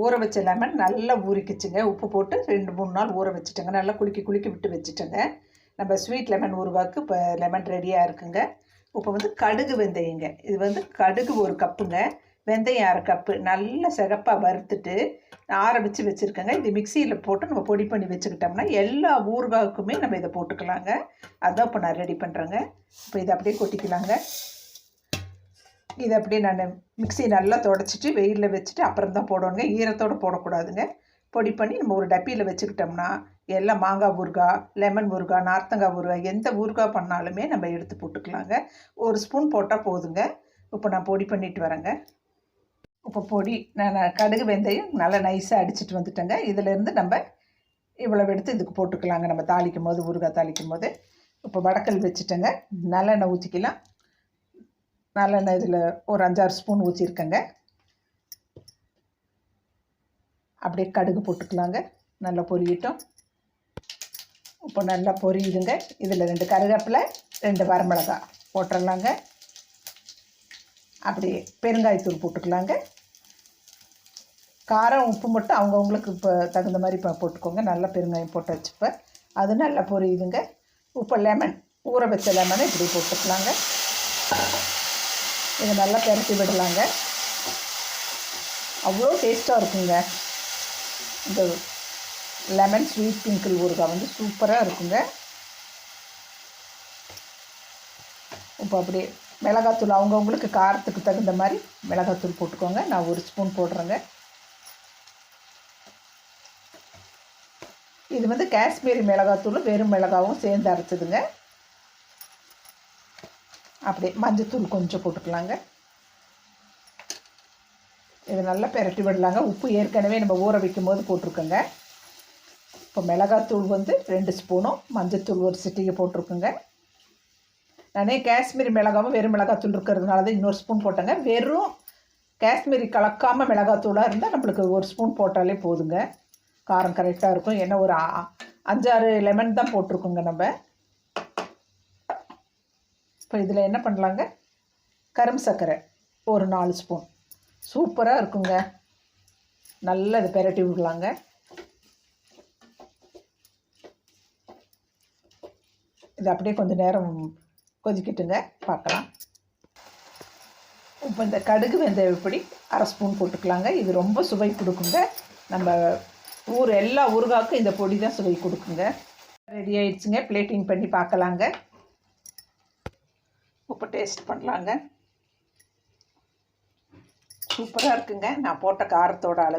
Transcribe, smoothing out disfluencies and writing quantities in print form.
ஊற வச்ச லெமன் நல்லா ஊறிக்குச்சுங்க. உப்பு போட்டு 2-3 நாள் ஊற வச்சுட்டேங்க. நல்லா குலுக்கி குலுக்கி விட்டு வச்சுட்டேங்க. நம்ம ஸ்வீட் லெமன் ஊறுகாய்க்கு இப்போ லெமன் ரெடியாக இருக்குங்க. இப்போ வந்து கடுகு வெந்தயங்க. இது வந்து கடுகு 1 கப்புங்க, வெந்தயம் 1/2 கப்பு நல்லா சிகப்பாக வறுத்துட்டு ஆற வச்சுருக்கேங்க. இது மிக்சியில் போட்டு நம்ம பொடி பண்ணி வச்சுக்கிட்டோம்னா எல்லா ஊறுகாய்க்குமே நம்ம இதை போட்டுக்கலாங்க. அதான் இப்போ நான் ரெடி பண்ணுறேங்க. இப்போ இதை அப்படியே கொட்டிக்கலாங்க. இதை அப்படியே நான் மிக்சி நல்லா துடைச்சிட்டு வெயிலில் வச்சுட்டு அப்புறம் தான் போடணுங்க. ஈரத்தோடு போடக்கூடாதுங்க. பொடி பண்ணி நம்ம ஒரு டப்பியில் வச்சுக்கிட்டோம்னா எல்லாம் மாங்காய் ஊறுகாய், லெமன் ஊறுகாய், நார்த்தங்காய் ஊறுகாய் எந்த ஊறுகாய் பண்ணாலுமே நம்ம எடுத்து போட்டுக்கலாங்க. 1 ஸ்பூன் போட்டால் போதுங்க. இப்போ நான் பொடி பண்ணிட்டு வரேங்க. இப்போ பொடி நான் கடுகு வெந்தயம் நல்லா நைஸாக அடிச்சுட்டு வந்துட்டேங்க. இதிலேருந்து நம்ம இவ்வளவு எடுத்து இதுக்கு போட்டுக்கலாங்க. நம்ம தாளிக்கும் போது, ஊறுகாய் தாளிக்கும் போது. இப்போ வடக்கல் வச்சுட்டேங்க. நல்லெண்ணெய் ஊற்றிக்கலாம். நல்லெண்ணெய் இதில் ஒரு 5-6 ஸ்பூன் ஊற்றிருக்கேங்க. அப்படியே கடுகு போட்டுக்கலாங்க. நல்லா பொரியட்டும். இப்போ நல்லா பொரியுதுங்க. இதில் 2 கருவேப்பிலை, 2 வரமிளகாய் போட்டுடலாங்க. அப்படியே பெருங்காயத்தூள் போட்டுக்கலாங்க. காரம் உப்பு மட்டும் அவங்கவுங்களுக்கு இப்போ தகுந்த மாதிரி இப்போ போட்டுக்கோங்க. நல்லா பெருங்காயம் போட்டு வச்சுப்பேன். அது நல்லா பொரியுதுங்க. இப்போ லெமன், ஊற வச்ச லெமனை இப்படி போட்டுக்கலாங்க. இதை நல்லா பெரட்டி விடலாங்க. அவ்வளோ டேஸ்ட்டாக இருக்குங்க. இந்த லெமன் ஸ்வீட் பிங்கிள் ஊறுகாய் வந்து சூப்பராக இருக்குங்க. இப்போ அப்படியே மிளகாத்தூள் அவங்கவுங்களுக்கு காரத்துக்கு தகுந்த மாதிரி மிளகாத்தூள் போட்டுக்கோங்க. நான் 1 ஸ்பூன் போடுறேங்க. இது வந்து காஷ்மீரி மிளகாத்தூளும் வெறும் மிளகாவும் சேர்ந்து அரைச்சதுங்க. அப்படியே மஞ்சத்தூள் கொஞ்சம் போட்டுக்கலாங்க. இது நல்லா பெரட்டி விடலாங்க. உப்பு ஏற்கனவே நம்ம ஊற வைக்கும் போது போட்டிருக்கோங்க. இப்போ மிளகாத்தூள் வந்து 2 ஸ்பூனும், மஞ்சத்தூள் 1 சிட்டிகை போட்டிருக்குங்க. நானே காஷ்மீரி மிளகாவும் வெறும் மிளகாத்தூள் இருக்கிறதுனால தான் இன்னொரு ஸ்பூன் போட்டேங்க. வெறும் காஷ்மீரி கலக்காமல் மிளகாத்தூளாக இருந்தால் நம்மளுக்கு 1 ஸ்பூன் போட்டாலே போதுங்க. காரம் கரெக்டாக இருக்கும். ஏன்னா ஒரு 5-6 லெமன் தான் போட்டிருக்கோங்க நம்ம. இப்போ இதில் என்ன பண்ணலாங்க, கரும் சர்க்கரை ஒரு 4 ஸ்பூன். சூப்பராக இருக்குங்க. நல்லா இதை பெரட்டி விடலாங்க. இது அப்படியே கொஞ்சம் நேரம் கொதிக்கட்டுங்க, பார்க்கலாம். இப்போ இந்த கடுகு வெந்தயம் இப்படி 1/2 ஸ்பூன் போட்டுக்கலாங்க. இது ரொம்ப சுவை கொடுக்குங்க. நம்ம எல்லா ஊறுகாய்க்கும் இந்த பொடி தான் சுவை கொடுக்குங்க. ரெடி ஆயிடுச்சுங்க. பிளேட்டிங் பண்ணி பார்க்கலாங்க. இப்போ டேஸ்ட் பண்ணலாங்க. சூப்பராக இருக்குங்க. நான் போட்ட காரத்தோட அளவு